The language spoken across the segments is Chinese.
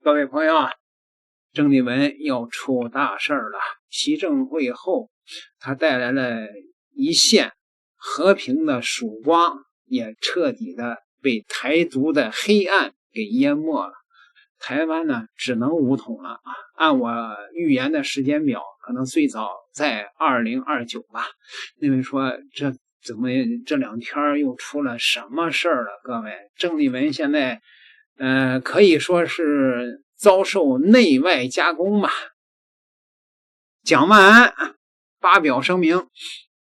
各位朋友啊，郑丽文要出大事了。习政会后，他带来了一线和平的曙光，也彻底的被台独的黑暗给淹没了。台湾呢，只能武统了啊！按我预言的时间表，可能最早在2029吧。那位说这怎么这2天又出了什么事儿了？各位，郑丽文现在可以说是遭受内外夹攻吧。蒋万安发表声明，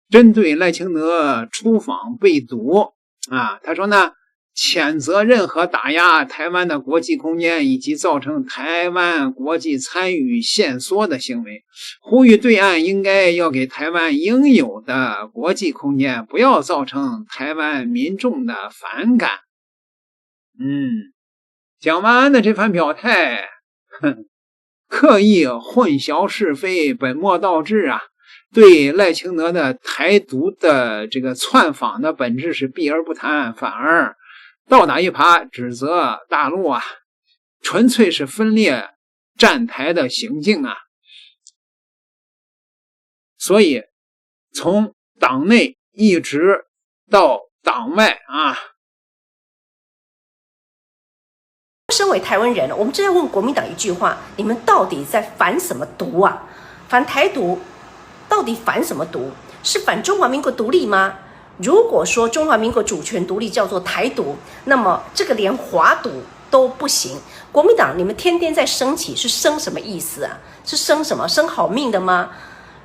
针对赖清德出访被堵啊，他说呢，谴责任何打压台湾的国际空间以及造成台湾国际参与限缩的行为，呼吁对岸应该要给台湾应有的国际空间，不要造成台湾民众的反感。蒋万安的这番表态，刻意混淆是非，本末倒置啊！对赖清德的台独的这个窜访的本质是避而不谈，反而倒打一耙，指责大陆啊，纯粹是分裂站台的行径啊！所以从党内一直到党外啊。身为台湾人，我们正在问国民党一句话：你们到底在反什么独啊？反台独，到底反什么独？是反中华民国独立吗？如果说中华民国主权独立叫做台独，那么这个连华独都不行。国民党，你们天天在升旗，是升什么意思啊？是升什么？升好命的吗？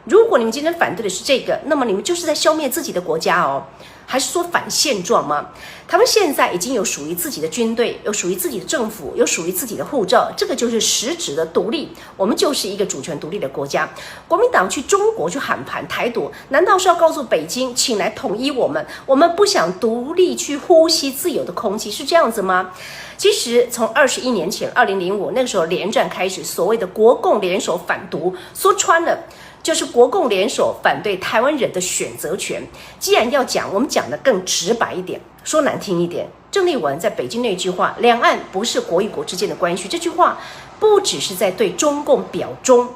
如果你们今天反对的是这个，那么你们就是在消灭自己的国家哦。还是说反现状吗？他们现在已经有属于自己的军队，有属于自己的政府，有属于自己的护照，这个就是实质的独立。我们就是一个主权独立的国家。国民党去中国去喊盘台独，难道是要告诉北京，请来统一我们？我们不想独立去呼吸自由的空气，是这样子吗？其实从21年前，2005那个时候连战开始，所谓的国共联手反独，说穿了就是国共联手反对台湾人的选择权。既然要讲，我们讲得更直白一点，说难听一点，郑丽文在北京那句话，两岸不是国与国之间的关系，这句话不只是在对中共表忠，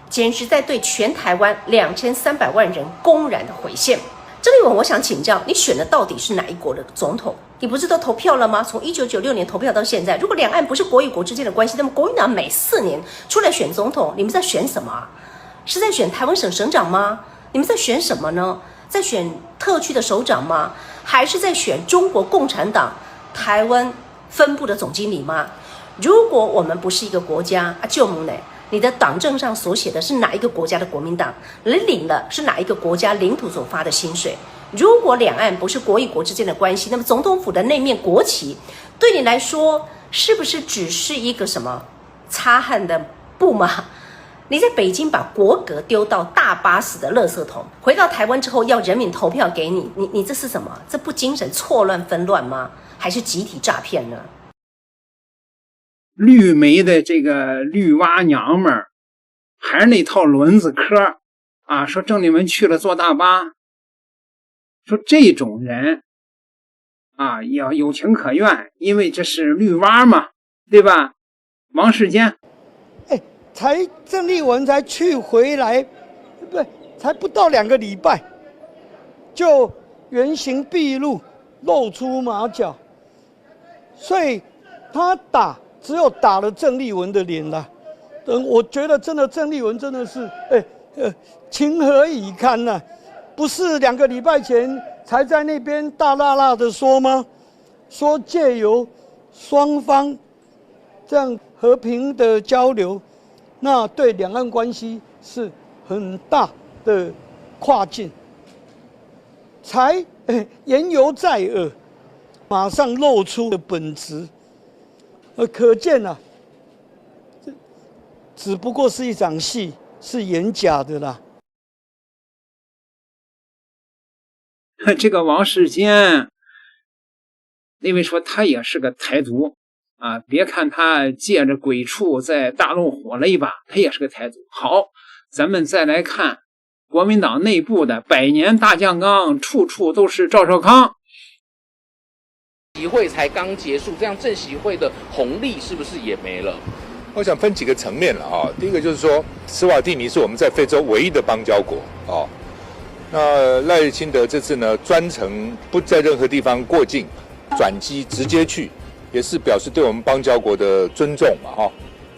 简直在对全台湾2300万人公然的毁宪。郑丽文，我想请教，你选的到底是哪一国的总统？你不是都投票了吗？从1996年投票到现在，如果两岸不是国与国之间的关系，那么国民党每4年出来选总统，你们在选什么啊？是在选台湾省省长吗？你们在选什么呢？在选特区的首长吗？还是在选中国共产党台湾分部的总经理吗？如果我们不是一个国家啊，就蒙呢？你的党政上所写的是哪一个国家的国民党？你领了是哪一个国家领土所发的薪水？如果两岸不是国与国之间的关系，那么总统府的那面国旗对你来说是不是只是一个什么擦汗的布吗？你在北京把国格丢到大巴士的垃圾桶，回到台湾之后要人民投票给你，你这是什么？这不精神错乱纷乱吗？还是集体诈骗呢？绿媒的这个绿蛙娘们儿，还是那套轮子嗑啊！说郑丽文去了坐大巴，说这种人啊，要有情可原，因为这是绿蛙嘛，对吧？王世坚，才郑丽文才去回来，不，才不到2个礼拜，就原形毕露，露出马脚，所以他只有打了郑丽文的脸了。我觉得真的郑丽文真的是，情何以堪呢？不是2个礼拜前才在那边大辣辣的说吗？说借由双方这样和平的交流，那对两岸关系是很大的跨进，才言犹在耳，马上露出的本质，可见啊，只不过是一场戏，是演假的啦。这个王世坚，那位说他也是个台独啊，别看他借着鬼畜在大陆火了一把，他也是个台独。好，咱们再来看国民党内部的100年大酱缸，处处都是赵少康。席会才刚结束，这样政协会的红利是不是也没了？我想分几个层面了啊。第一个就是说，斯瓦蒂尼是我们在非洲唯一的邦交国啊。那赖清德这次呢，专程不在任何地方过境，转机直接去，也是表示对我们邦交国的尊重嘛哈。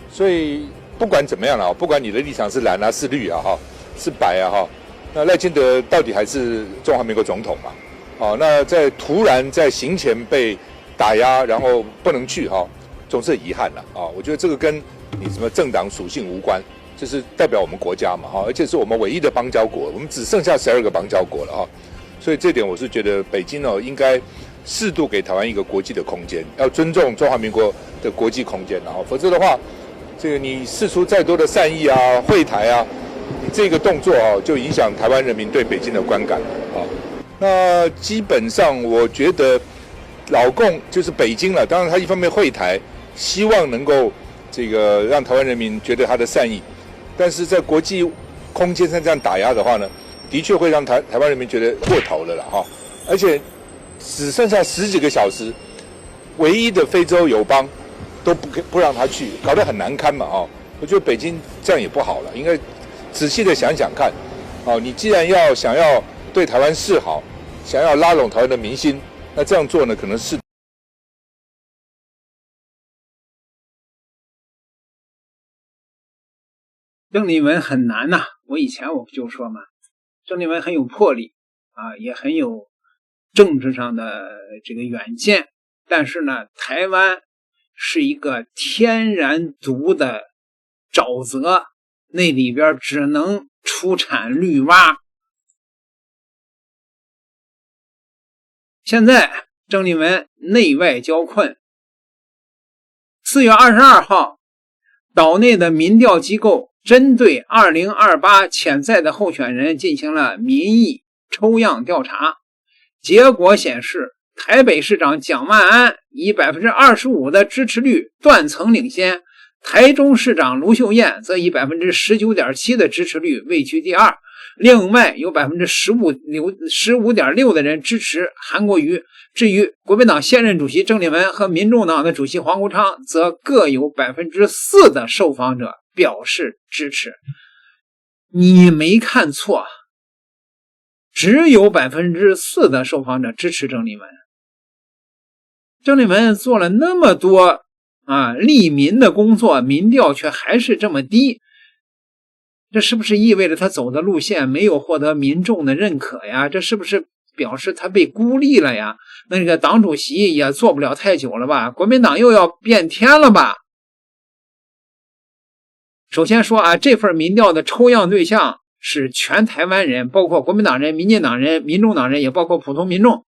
所以不管怎么样了，不管你的立场是蓝啊是绿啊哈，是白啊哈，那赖清德到底还是中华民国总统嘛。好，那突然在行前被打压，然后不能去哈，总是很遗憾了啊。我觉得这个跟你什么政党属性无关，就是代表我们国家嘛哈，而且是我们唯一的邦交国，我们只剩下12个邦交国了哈。所以这点我是觉得北京应该适度给台湾一个国际的空间，要尊重中华民国的国际空间，然后否则的话，这个你释出再多的善意啊、惠台啊，你这个动作就影响台湾人民对北京的观感了啊。那基本上我觉得老共就是北京了，当然他一方面惠台，希望能够这个让台湾人民觉得他的善意，但是在国际空间上这样打压的话呢，的确会让台湾人民觉得过头了啦哈，而且只剩下10几个小时，唯一的非洲友邦都不让他去，搞得很难堪嘛哈。我觉得北京这样也不好了，应该仔细的想想看，你既然想要对台湾示好，想要拉拢台湾的民心，那这样做呢，可能是郑丽文很难呐，我以前我不就说嘛，郑丽文很有魄力啊，也很有政治上的这个远见，但是呢，台湾是一个天然毒的沼泽，那里边只能出产绿蛙。现在郑丽文内外交困，4月22号，岛内的民调机构针对2028潜在的候选人进行了民意抽样调查，结果显示，台北市长蒋万安以 25% 的支持率断层领先，台中市长卢秀燕则以 19.7% 的支持率位居第二。另外有 15.6% 的人支持韩国瑜，至于国民党现任主席郑丽文和民众党的主席黄国昌，则各有 4% 的受访者表示支持。你没看错，只有 4% 的受访者支持郑丽文。郑丽文做了那么多利民的工作，民调却还是这么低，这是不是意味着他走的路线没有获得民众的认可呀？这是不是表示他被孤立了呀？那个党主席也做不了太久了吧？国民党又要变天了吧？首先说这份民调的抽样对象是全台湾人，包括国民党人、民进党人、民众党人，也包括普通民众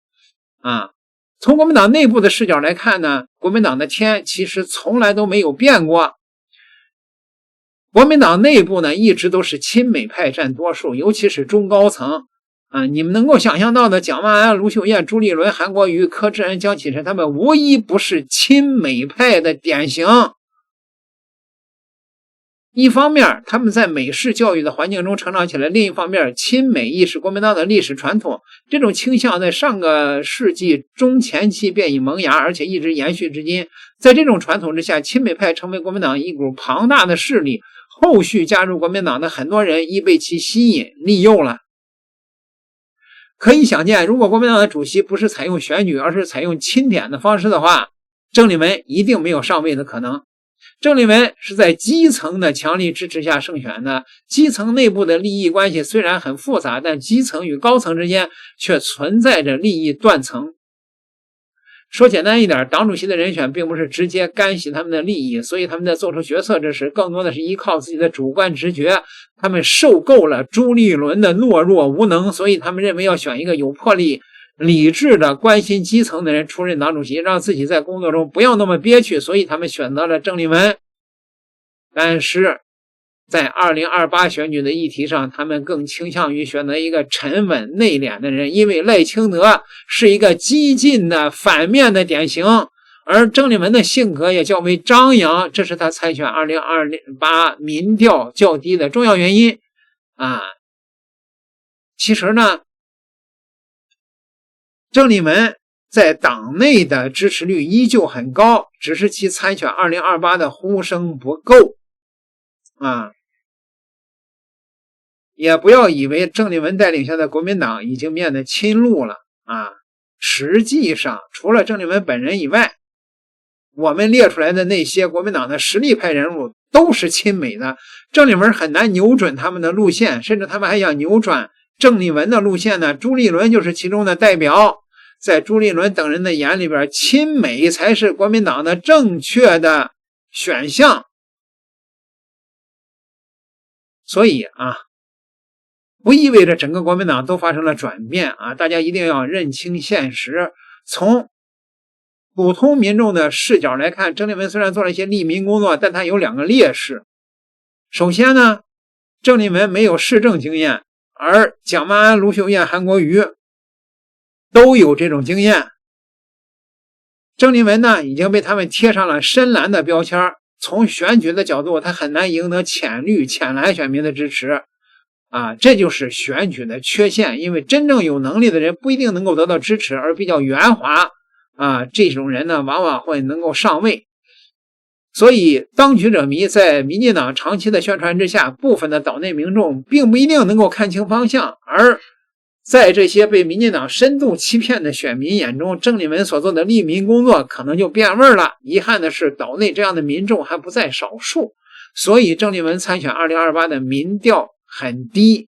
从国民党内部的视角来看呢，国民党的天其实从来都没有变过。国民党内部呢，一直都是亲美派占多数，尤其是中高层你们能够想象到的蒋万安、卢秀燕、朱立伦、韩国瑜、柯志恩、江启臣，他们无一不是亲美派的典型。一方面他们在美式教育的环境中成长起来，另一方面亲美亦是国民党的历史传统，这种倾向在上个世纪中前期便已萌芽，而且一直延续至今。在这种传统之下，亲美派成为国民党一股庞大的势力，后续加入国民党的很多人已被其吸引利诱了。可以想见，如果国民党的主席不是采用选举，而是采用钦点的方式的话，郑丽文一定没有上位的可能。郑丽文是在基层的强力支持下胜选的，基层内部的利益关系虽然很复杂，但基层与高层之间却存在着利益断层。说简单一点，党主席的人选并不是直接干系他们的利益，所以他们在做出决策之时，更多的是依靠自己的主观直觉。他们受够了朱立伦的懦弱无能，所以他们认为要选一个有魄力、理智的、关心基层的人出任党主席，让自己在工作中不要那么憋屈，所以他们选择了郑丽文。但是在2028选举的议题上，他们更倾向于选择一个沉稳内敛的人，因为赖清德是一个激进的反面的典型，而郑丽文的性格也较为张扬，这是他参选2028民调较低的重要原因其实呢，郑丽文在党内的支持率依旧很高，只是其参选2028的呼声不够啊。也不要以为郑丽文带领下的国民党已经变得亲陆了啊，实际上除了郑丽文本人以外，我们列出来的那些国民党的实力派人物都是亲美的，郑丽文很难扭转他们的路线，甚至他们还想扭转郑丽文的路线呢。朱立伦就是其中的代表，在朱立伦等人的眼里边，亲美才是国民党的正确的选项。所以啊，不意味着整个国民党都发生了转变啊！大家一定要认清现实。从普通民众的视角来看，郑丽文虽然做了一些利民工作，但他有2个劣势。首先呢，郑丽文没有市政经验，而蒋万安、卢秀燕、韩国瑜都有这种经验。郑丽文呢，已经被他们贴上了深蓝的标签，从选举的角度，他很难赢得浅绿、浅蓝选民的支持。这就是选举的缺陷，因为真正有能力的人不一定能够得到支持，而比较圆滑这种人呢，往往会能够上位。所以当局者迷，在民进党长期的宣传之下，部分的岛内民众并不一定能够看清方向，而在这些被民进党深度欺骗的选民眼中，郑丽文所做的利民工作可能就变味了。遗憾的是，岛内这样的民众还不在少数，所以郑丽文参选2028的民调很低。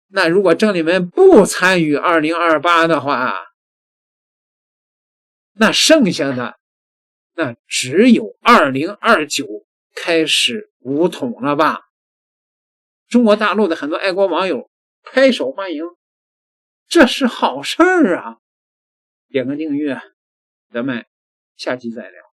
那如果郑丽文不参与2028的话，那剩下的那只有2029开始武统了吧？中国大陆的很多爱国网友拍手欢迎，这是好事儿啊！点个订阅，咱们下期再聊。